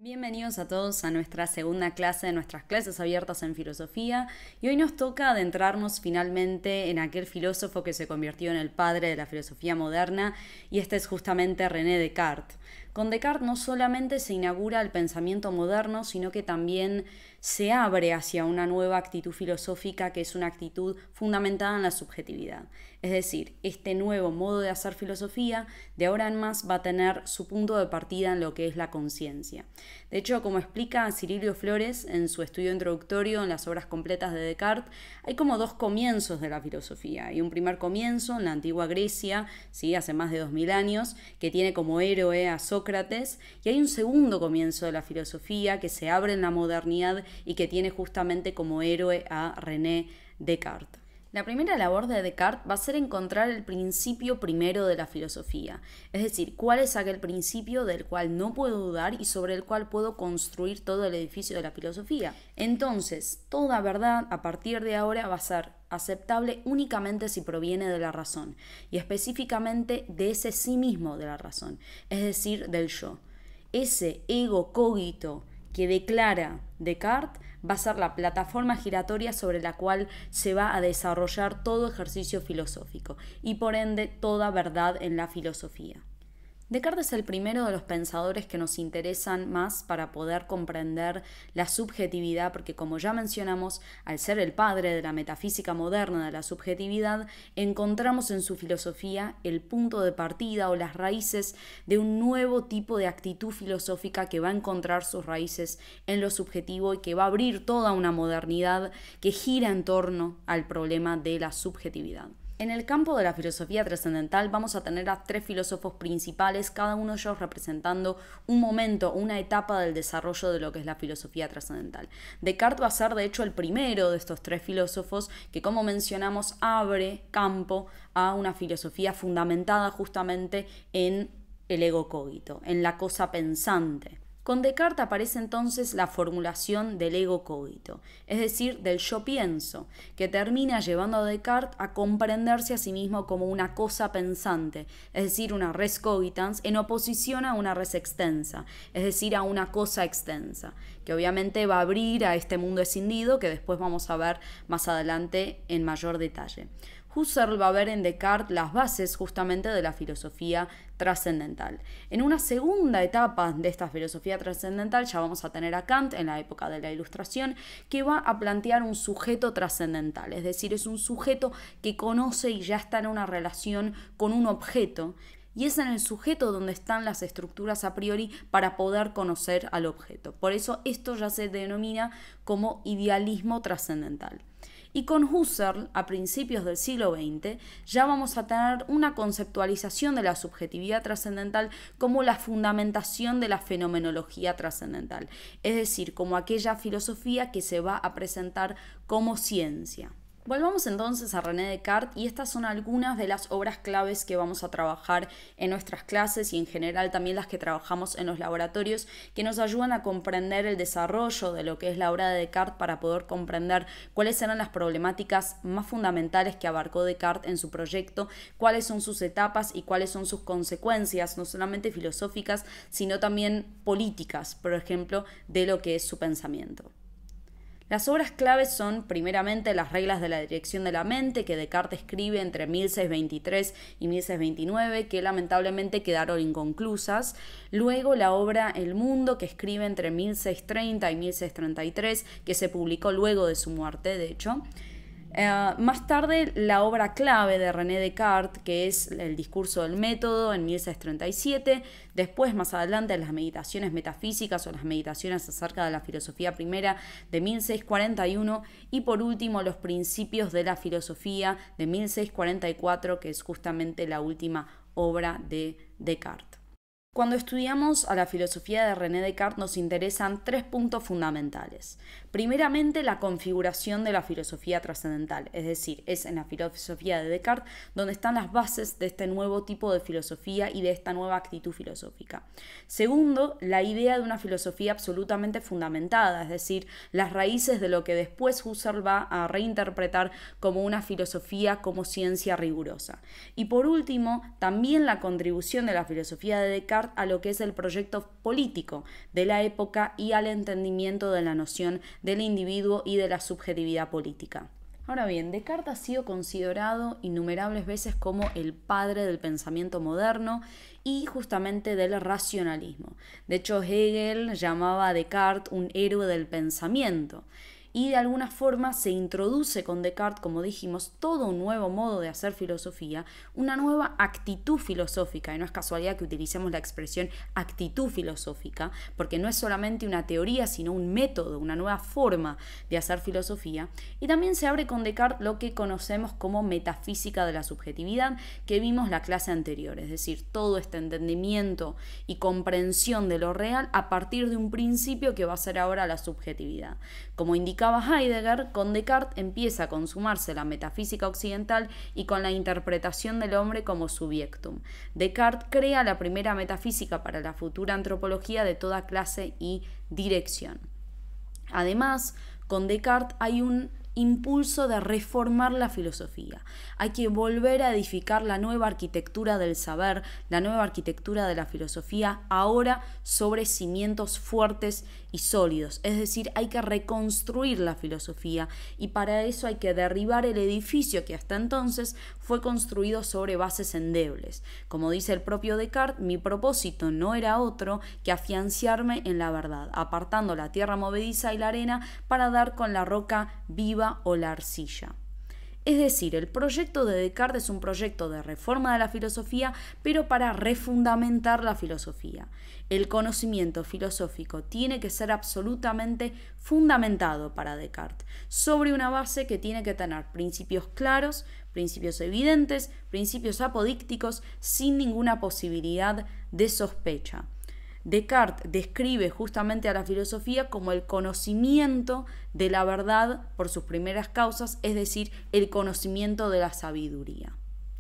Bienvenidos a todos a nuestra segunda clase de nuestras clases abiertas en filosofía y hoy nos toca adentrarnos finalmente en aquel filósofo que se convirtió en el padre de la filosofía moderna y este es justamente René Descartes. Con Descartes no solamente se inaugura el pensamiento moderno, sino que también se abre hacia una nueva actitud filosófica que es una actitud fundamentada en la subjetividad. Es decir, este nuevo modo de hacer filosofía de ahora en más va a tener su punto de partida en lo que es la conciencia. De hecho, como explica Cirilio Flores en su estudio introductorio en las obras completas de Descartes, hay como dos comienzos de la filosofía. Hay un primer comienzo en la antigua Grecia, ¿sí? Hace más de 2000 años, que tiene como héroe a Sócrates, y hay un segundo comienzo de la filosofía que se abre en la modernidad y que tiene justamente como héroe a René Descartes. La primera labor de Descartes va a ser encontrar el principio primero de la filosofía, es decir, cuál es aquel principio del cual no puedo dudar y sobre el cual puedo construir todo el edificio de la filosofía. Entonces, toda verdad a partir de ahora va a ser aceptable únicamente si proviene de la razón, y específicamente de ese sí mismo de la razón, es decir, del yo. Ese ego cogito que declara Descartes va a ser la plataforma giratoria sobre la cual se va a desarrollar todo ejercicio filosófico y por ende toda verdad en la filosofía. Descartes es el primero de los pensadores que nos interesan más para poder comprender la subjetividad, porque como ya mencionamos, al ser el padre de la metafísica moderna de la subjetividad, encontramos en su filosofía el punto de partida o las raíces de un nuevo tipo de actitud filosófica que va a encontrar sus raíces en lo subjetivo y que va a abrir toda una modernidad que gira en torno al problema de la subjetividad. En el campo de la filosofía trascendental vamos a tener a tres filósofos principales, cada uno de ellos representando un momento, una etapa del desarrollo de lo que es la filosofía trascendental. Descartes va a ser de hecho el primero de estos tres filósofos que, como mencionamos, abre campo a una filosofía fundamentada justamente en el ego cogito, en la cosa pensante. Con Descartes aparece entonces la formulación del ego cogito, es decir, del yo pienso, que termina llevando a Descartes a comprenderse a sí mismo como una cosa pensante, es decir, una res cogitans, en oposición a una res extensa, es decir, a una cosa extensa, que obviamente va a abrir a este mundo escindido que después vamos a ver más adelante en mayor detalle. Husserl va a ver en Descartes las bases justamente de la filosofía trascendental. En una segunda etapa de esta filosofía trascendental ya vamos a tener a Kant en la época de la Ilustración, que va a plantear un sujeto trascendental, es decir, es un sujeto que conoce y ya está en una relación con un objeto, y es en el sujeto donde están las estructuras a priori para poder conocer al objeto. Por eso esto ya se denomina como idealismo trascendental. Y con Husserl, a principios del siglo XX, ya vamos a tener una conceptualización de la subjetividad trascendental como la fundamentación de la fenomenología trascendental, es decir, como aquella filosofía que se va a presentar como ciencia. Volvamos entonces a René Descartes y estas son algunas de las obras claves que vamos a trabajar en nuestras clases y en general también las que trabajamos en los laboratorios que nos ayudan a comprender el desarrollo de lo que es la obra de Descartes para poder comprender cuáles eran las problemáticas más fundamentales que abarcó Descartes en su proyecto, cuáles son sus etapas y cuáles son sus consecuencias, no solamente filosóficas, sino también políticas, por ejemplo, de lo que es su pensamiento. Las obras claves son, primeramente, las reglas de la dirección de la mente, que Descartes escribe entre 1623 y 1629, que lamentablemente quedaron inconclusas. Luego, la obra El Mundo, que escribe entre 1630 y 1633, que se publicó luego de su muerte, de hecho. Más tarde, la obra clave de René Descartes, que es El discurso del método, en 1637. Después, más adelante, las meditaciones metafísicas o las meditaciones acerca de la filosofía primera, de 1641. Y por último, Los principios de la filosofía, de 1644, que es justamente la última obra de Descartes. Cuando estudiamos a la filosofía de René Descartes nos interesan tres puntos fundamentales. Primeramente, la configuración de la filosofía trascendental, es decir, es en la filosofía de Descartes donde están las bases de este nuevo tipo de filosofía y de esta nueva actitud filosófica. Segundo, la idea de una filosofía absolutamente fundamentada, es decir, las raíces de lo que después Husserl va a reinterpretar como una filosofía como ciencia rigurosa. Y por último, también la contribución de la filosofía de Descartes Descartes a lo que es el proyecto político de la época y al entendimiento de la noción del individuo y de la subjetividad política. Ahora bien, Descartes ha sido considerado innumerables veces como el padre del pensamiento moderno y justamente del racionalismo. De hecho, Hegel llamaba a Descartes un héroe del pensamiento. Y de alguna forma se introduce con Descartes, como dijimos, todo un nuevo modo de hacer filosofía, una nueva actitud filosófica, y no es casualidad que utilicemos la expresión actitud filosófica, porque no es solamente una teoría, sino un método, una nueva forma de hacer filosofía. Y también se abre con Descartes lo que conocemos como metafísica de la subjetividad, que vimos la clase anterior, es decir, todo este entendimiento y comprensión de lo real a partir de un principio que va a ser ahora la subjetividad. Como indica Heidegger, con Descartes empieza a consumarse la metafísica occidental y con la interpretación del hombre como subjectum. Descartes crea la primera metafísica para la futura antropología de toda clase y dirección. Además, con Descartes hay un impulso de reformar la filosofía. Hay que volver a edificar la nueva arquitectura del saber, la nueva arquitectura de la filosofía, ahora sobre cimientos fuertes y sólidos. Es decir, hay que reconstruir la filosofía y para eso hay que derribar el edificio que hasta entonces fue construido sobre bases endebles. Como dice el propio Descartes, mi propósito no era otro que afianzarme en la verdad, apartando la tierra movediza y la arena para dar con la roca viva o la arcilla. Es decir, el proyecto de Descartes es un proyecto de reforma de la filosofía, pero para refundamentar la filosofía. El conocimiento filosófico tiene que ser absolutamente fundamentado para Descartes, sobre una base que tiene que tener principios claros, principios evidentes, principios apodícticos, sin ninguna posibilidad de sospecha. Descartes describe justamente a la filosofía como el conocimiento de la verdad por sus primeras causas, es decir, el conocimiento de la sabiduría.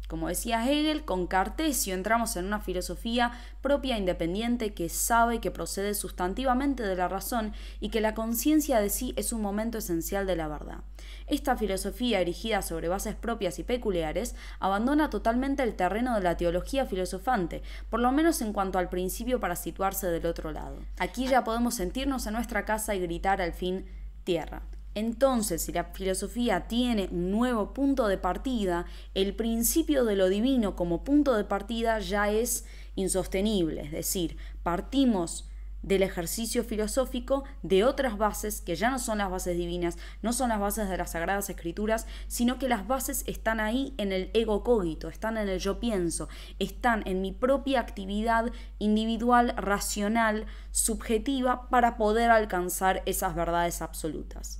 Como decía Hegel, con Cartesio entramos en una filosofía propia, independiente, que sabe que procede sustantivamente de la razón y que la conciencia de sí es un momento esencial de la verdad. Esta filosofía, erigida sobre bases propias y peculiares, abandona totalmente el terreno de la teología filosofante, por lo menos en cuanto al principio, para situarse del otro lado. Aquí ya podemos sentirnos en nuestra casa y gritar al fin tierra. Entonces, si la filosofía tiene un nuevo punto de partida, el principio de lo divino como punto de partida ya es insostenible, es decir, partimos del ejercicio filosófico de otras bases que ya no son las bases divinas, no son las bases de las Sagradas Escrituras, sino que las bases están ahí en el ego cogito, están en el yo pienso, están en mi propia actividad individual, racional, subjetiva, para poder alcanzar esas verdades absolutas.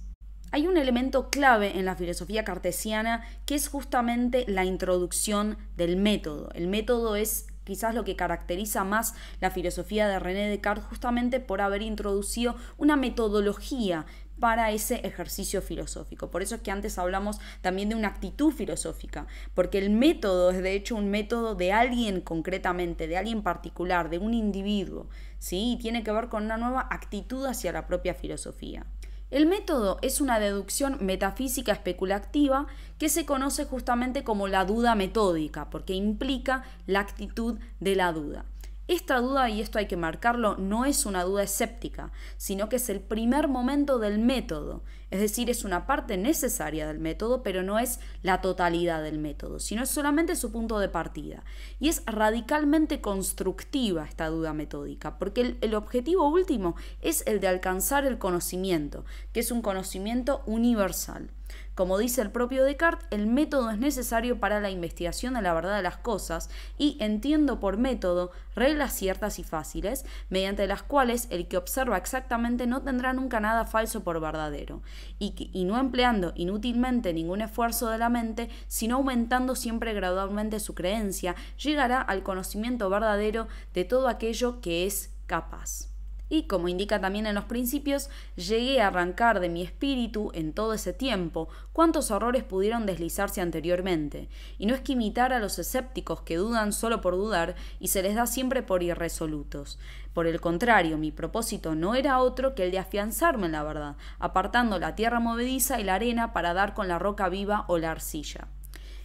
Hay un elemento clave en la filosofía cartesiana que es justamente la introducción del método. El método es quizás lo que caracteriza más la filosofía de René Descartes, justamente por haber introducido una metodología para ese ejercicio filosófico. Por eso es que antes hablamos también de una actitud filosófica, porque el método es de hecho un método de alguien concretamente, de alguien particular, de un individuo, ¿sí? Y tiene que ver con una nueva actitud hacia la propia filosofía. El método es una deducción metafísica especulativa que se conoce justamente como la duda metódica, porque implica la actitud de la duda. Esta duda, y esto hay que marcarlo, no es una duda escéptica, sino que es el primer momento del método, es decir, es una parte necesaria del método, pero no es la totalidad del método, sino es solamente su punto de partida. Y es radicalmente constructiva esta duda metódica, porque el objetivo último es el de alcanzar el conocimiento, que es un conocimiento universal. Como dice el propio Descartes, el método es necesario para la investigación de la verdad de las cosas y entiendo por método reglas ciertas y fáciles, mediante las cuales el que observa exactamente no tendrá nunca nada falso por verdadero, y no empleando inútilmente ningún esfuerzo de la mente, sino aumentando siempre gradualmente su creencia, llegará al conocimiento verdadero de todo aquello que es capaz. Y como indica también en los principios, llegué a arrancar de mi espíritu en todo ese tiempo cuántos horrores pudieron deslizarse anteriormente. Y no es que imitar a los escépticos que dudan solo por dudar y se les da siempre por irresolutos. Por el contrario, mi propósito no era otro que el de afianzarme en la verdad, apartando la tierra movediza y la arena para dar con la roca viva o la arcilla.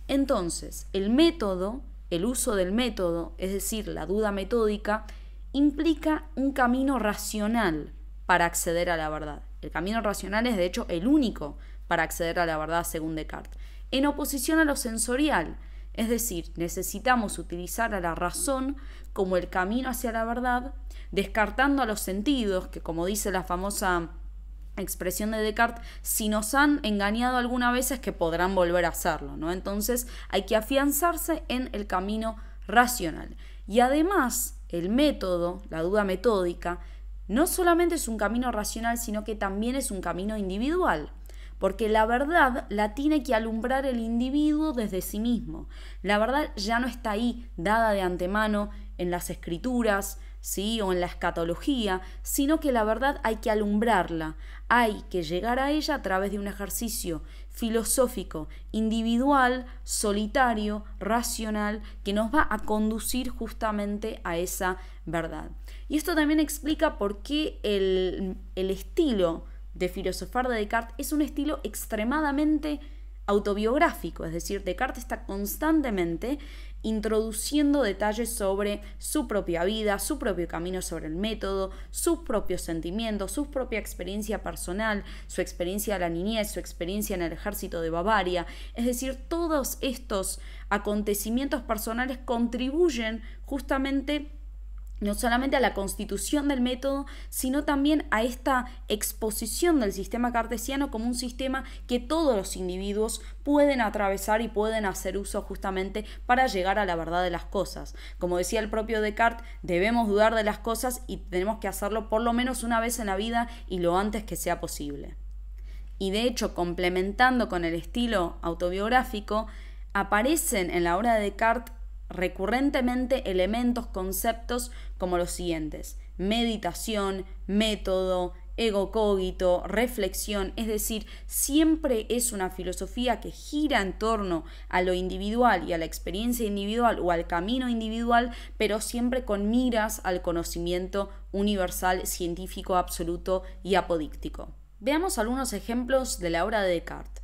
Entonces, el método, el uso del método, es decir, la duda metódica, implica un camino racional para acceder a la verdad. El camino racional es de hecho el único para acceder a la verdad según Descartes, en oposición a lo sensorial, es decir, necesitamos utilizar a la razón como el camino hacia la verdad, descartando a los sentidos, que como dice la famosa expresión de Descartes, si nos han engañado alguna vez es que podrán volver a hacerlo, ¿no? Entonces hay que afianzarse en el camino racional. Y además, el método, la duda metódica, no solamente es un camino racional, sino que también es un camino individual. Porque la verdad la tiene que alumbrar el individuo desde sí mismo. La verdad ya no está ahí, dada de antemano en las escrituras, ¿sí? O en la escatología, sino que la verdad hay que alumbrarla, hay que llegar a ella a través de un ejercicio filosófico, individual, solitario, racional, que nos va a conducir justamente a esa verdad. Y esto también explica por qué el estilo de filosofar de Descartes es un estilo extremadamente autobiográfico, es decir, Descartes está constantemente introduciendo detalles sobre su propia vida, su propio camino sobre el método, sus propios sentimientos, su propia experiencia personal, su experiencia de la niñez, su experiencia en el ejército de Bavaria. Es decir, todos estos acontecimientos personales contribuyen justamente no solamente a la constitución del método, sino también a esta exposición del sistema cartesiano como un sistema que todos los individuos pueden atravesar y pueden hacer uso justamente para llegar a la verdad de las cosas. Como decía el propio Descartes, debemos dudar de las cosas y tenemos que hacerlo por lo menos una vez en la vida y lo antes que sea posible. Y de hecho, complementando con el estilo autobiográfico, aparecen en la obra de Descartes recurrentemente elementos, conceptos como los siguientes: meditación, método, ego cogito, reflexión, es decir, siempre es una filosofía que gira en torno a lo individual y a la experiencia individual o al camino individual, pero siempre con miras al conocimiento universal, científico, absoluto y apodíctico. Veamos algunos ejemplos de la obra de Descartes.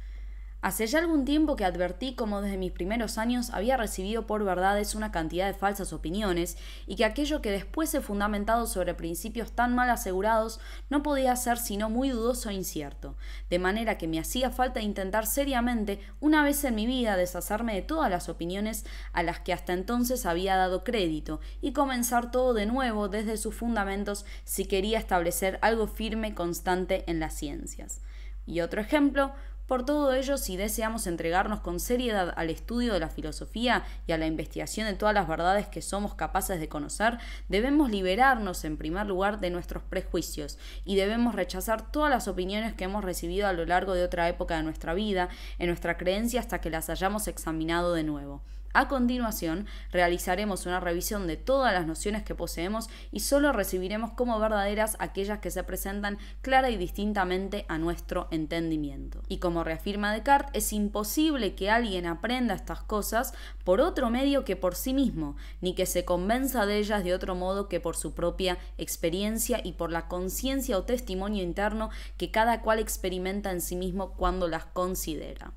Hace ya algún tiempo que advertí cómo desde mis primeros años había recibido por verdades una cantidad de falsas opiniones y que aquello que después he fundamentado sobre principios tan mal asegurados no podía ser sino muy dudoso e incierto, de manera que me hacía falta intentar seriamente una vez en mi vida deshacerme de todas las opiniones a las que hasta entonces había dado crédito y comenzar todo de nuevo desde sus fundamentos si quería establecer algo firme constante en las ciencias. Y otro ejemplo: por todo ello, si deseamos entregarnos con seriedad al estudio de la filosofía y a la investigación de todas las verdades que somos capaces de conocer, debemos liberarnos en primer lugar de nuestros prejuicios y debemos rechazar todas las opiniones que hemos recibido a lo largo de otra época de nuestra vida, en nuestra creencia, hasta que las hayamos examinado de nuevo. A continuación, realizaremos una revisión de todas las nociones que poseemos y solo recibiremos como verdaderas aquellas que se presentan clara y distintamente a nuestro entendimiento. Y como reafirma Descartes, es imposible que alguien aprenda estas cosas por otro medio que por sí mismo, ni que se convenza de ellas de otro modo que por su propia experiencia y por la conciencia o testimonio interno que cada cual experimenta en sí mismo cuando las considera.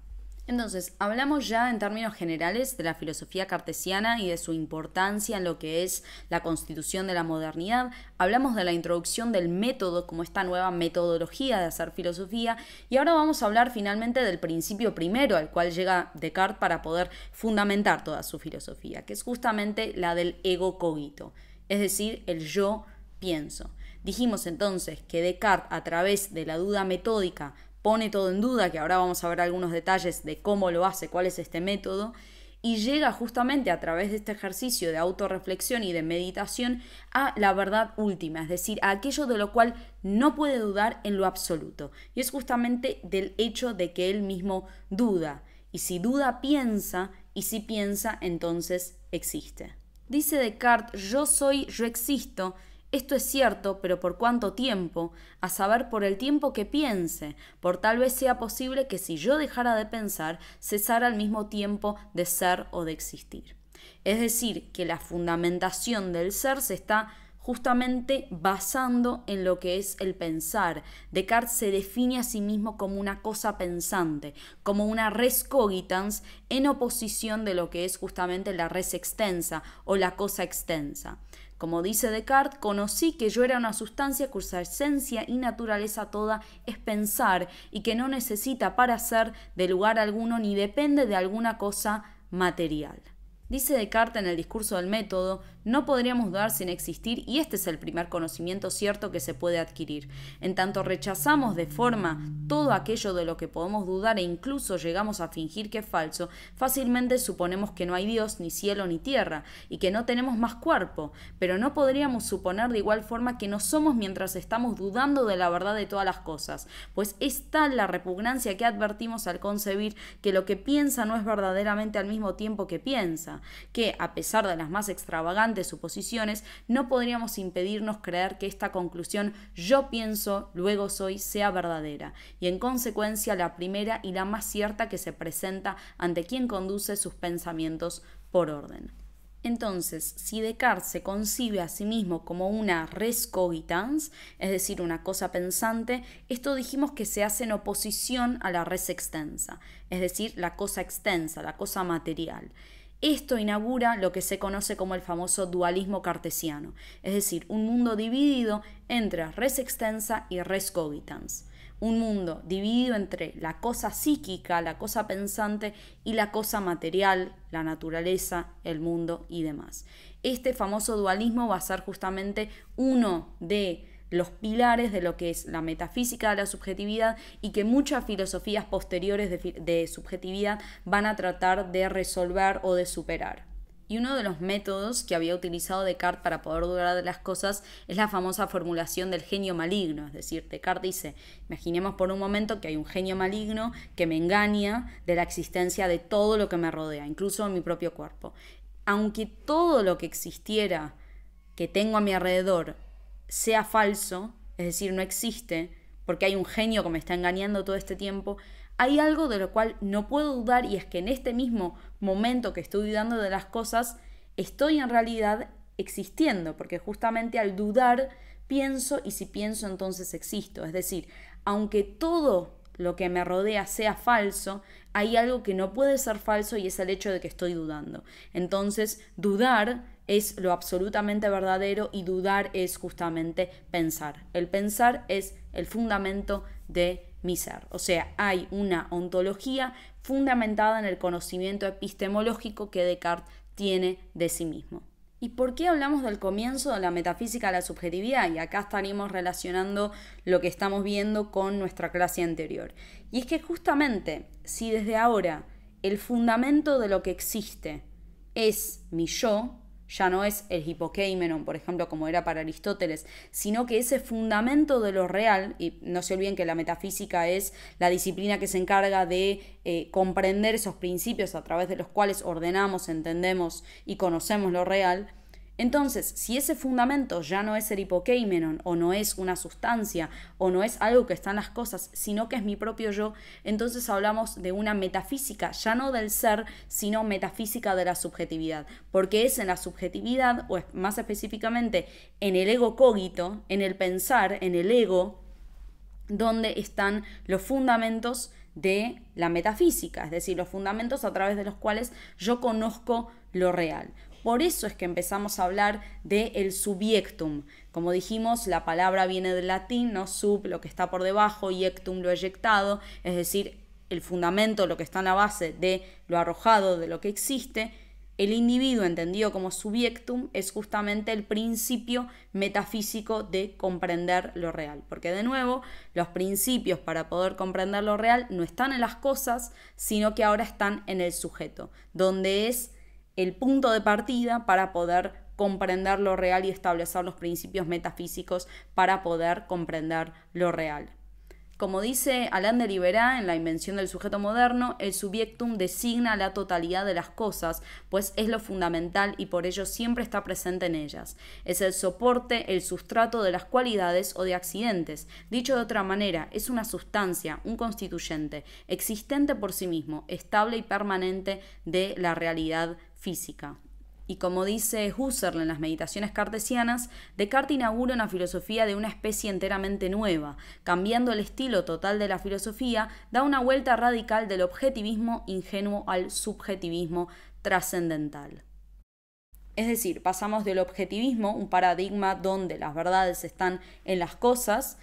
Entonces, hablamos ya en términos generales de la filosofía cartesiana y de su importancia en lo que es la constitución de la modernidad. Hablamos de la introducción del método como esta nueva metodología de hacer filosofía, y ahora vamos a hablar finalmente del principio primero al cual llega Descartes para poder fundamentar toda su filosofía, que es justamente la del ego cogito, es decir, el yo pienso. Dijimos entonces que Descartes, a través de la duda metódica, pone todo en duda, que ahora vamos a ver algunos detalles de cómo lo hace, cuál es este método, y llega justamente a través de este ejercicio de autorreflexión y de meditación a la verdad última, es decir, a aquello de lo cual no puede dudar en lo absoluto. Y es justamente del hecho de que él mismo duda. Y si duda, piensa, y si piensa, entonces existe. Dice Descartes: yo soy, yo existo. Esto es cierto, pero ¿por cuánto tiempo? A saber, por el tiempo que piense, por tal vez sea posible que si yo dejara de pensar, cesara al mismo tiempo de ser o de existir. Es decir, que la fundamentación del ser se está justamente basando en lo que es el pensar. Descartes se define a sí mismo como una cosa pensante, como una res cogitans, en oposición de lo que es justamente la res extensa o la cosa extensa. Como dice Descartes, conocí que yo era una sustancia cuya esencia y naturaleza toda es pensar y que no necesita para ser de lugar alguno ni depende de alguna cosa material. Dice Descartes en el discurso del método, no podríamos dudar sin existir y este es el primer conocimiento cierto que se puede adquirir. En tanto rechazamos de forma todo aquello de lo que podemos dudar e incluso llegamos a fingir que es falso, fácilmente suponemos que no hay Dios, ni cielo, ni tierra, y que no tenemos más cuerpo, pero no podríamos suponer de igual forma que no somos mientras estamos dudando de la verdad de todas las cosas, pues es tal la repugnancia que advertimos al concebir que lo que piensa no es verdaderamente al mismo tiempo que piensa, que, a pesar de las más extravagantes suposiciones, no podríamos impedirnos creer que esta conclusión yo pienso, luego soy, sea verdadera, y en consecuencia la primera y la más cierta que se presenta ante quien conduce sus pensamientos por orden. Entonces, si Descartes se concibe a sí mismo como una res cogitans, es decir, una cosa pensante, esto dijimos que se hace en oposición a la res extensa, es decir, la cosa extensa, la cosa material. Esto inaugura lo que se conoce como el famoso dualismo cartesiano, es decir, un mundo dividido entre res extensa y res cogitans. Un mundo dividido entre la cosa psíquica, la cosa pensante y la cosa material, la naturaleza, el mundo y demás. Este famoso dualismo va a ser justamente uno de los pilares de lo que es la metafísica de la subjetividad y que muchas filosofías posteriores de subjetividad van a tratar de resolver o de superar. Y uno de los métodos que había utilizado Descartes para poder dudar de las cosas es la famosa formulación del genio maligno. Es decir, Descartes dice, imaginemos por un momento que hay un genio maligno que me engaña de la existencia de todo lo que me rodea, incluso mi propio cuerpo. Aunque todo lo que existiera, que tengo a mi alrededor, sea falso, es decir, no existe, porque hay un genio que me está engañando todo este tiempo, hay algo de lo cual no puedo dudar y es que en este mismo momento que estoy dudando de las cosas, estoy en realidad existiendo, porque justamente al dudar pienso y si pienso entonces existo. Es decir, aunque todo lo que me rodea sea falso, hay algo que no puede ser falso y es el hecho de que estoy dudando. Entonces, dudar es lo absolutamente verdadero y dudar es justamente pensar. El pensar es el fundamento de mi ser. O sea, hay una ontología fundamentada en el conocimiento epistemológico que Descartes tiene de sí mismo. ¿Y por qué hablamos del comienzo de la metafísica de la subjetividad? Y acá estaríamos relacionando lo que estamos viendo con nuestra clase anterior. Y es que justamente, si desde ahora el fundamento de lo que existe es mi yo, ya no es el hipokeimenon, por ejemplo, como era para Aristóteles, sino que ese fundamento de lo real, y no se olviden que la metafísica es la disciplina que se encarga de comprender esos principios a través de los cuales ordenamos, entendemos y conocemos lo real. Entonces, si ese fundamento ya no es el hipokeimenon, o no es una sustancia, o no es algo que está en las cosas, sino que es mi propio yo, entonces hablamos de una metafísica, ya no del ser, sino metafísica de la subjetividad, porque es en la subjetividad, o más específicamente en el ego cogito, en el pensar, en el ego, donde están los fundamentos de la metafísica, es decir, los fundamentos a través de los cuales yo conozco lo real. Por eso es que empezamos a hablar del subjectum. Como dijimos, la palabra viene del latín, ¿no? Sub, lo que está por debajo, y ectum, lo eyectado, es decir, el fundamento, lo que está en la base de lo arrojado, de lo que existe. El individuo, entendido como subjectum, es justamente el principio metafísico de comprender lo real. Porque, de nuevo, los principios para poder comprender lo real no están en las cosas, sino que ahora están en el sujeto, donde es el punto de partida para poder comprender lo real y establecer los principios metafísicos para poder comprender lo real. Como dice Alain de Libera en La invención del sujeto moderno, el subjectum designa la totalidad de las cosas, pues es lo fundamental y por ello siempre está presente en ellas. Es el soporte, el sustrato de las cualidades o de accidentes. Dicho de otra manera, es una sustancia, un constituyente, existente por sí mismo, estable y permanente de la realidad física. Y como dice Husserl en las Meditaciones cartesianas, Descartes inaugura una filosofía de una especie enteramente nueva. Cambiando el estilo total de la filosofía, da una vuelta radical del objetivismo ingenuo al subjetivismo trascendental. Es decir, pasamos del objetivismo, un paradigma donde las verdades están en las cosas,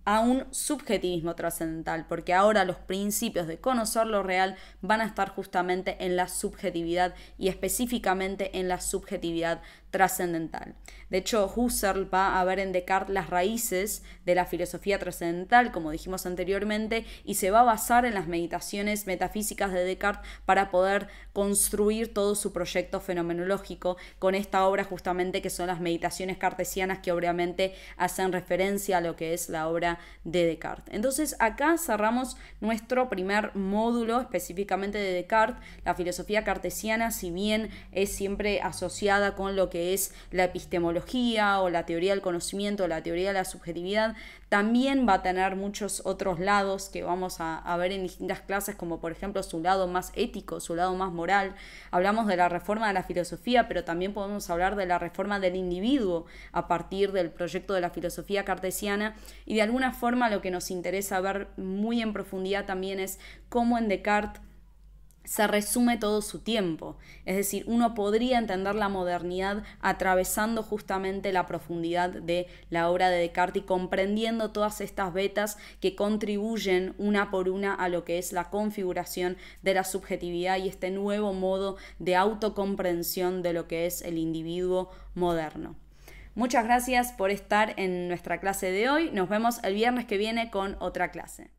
a un subjetivismo trascendental, porque ahora los principios de conocer lo real van a estar justamente en la subjetividad y específicamente en la subjetividad trascendental. De hecho, Husserl va a ver en Descartes las raíces de la filosofía trascendental, como dijimos anteriormente, y se va a basar en las meditaciones metafísicas de Descartes para poder construir todo su proyecto fenomenológico con esta obra justamente que son las meditaciones cartesianas, que obviamente hacen referencia a lo que es la obra de Descartes. Entonces acá cerramos nuestro primer módulo específicamente de Descartes. La filosofía cartesiana, si bien es siempre asociada con lo que es la epistemología o la teoría del conocimiento o la teoría de la subjetividad, también va a tener muchos otros lados que vamos a ver en distintas clases, como por ejemplo su lado más ético, su lado más moral. Hablamos de la reforma de la filosofía, pero también podemos hablar de la reforma del individuo a partir del proyecto de la filosofía cartesiana, y de alguna forma lo que nos interesa ver muy en profundidad también es cómo en Descartes se resume todo su tiempo. Es decir, uno podría entender la modernidad atravesando justamente la profundidad de la obra de Descartes y comprendiendo todas estas vetas que contribuyen una por una a lo que es la configuración de la subjetividad y este nuevo modo de autocomprensión de lo que es el individuo moderno. Muchas gracias por estar en nuestra clase de hoy. Nos vemos el viernes que viene con otra clase.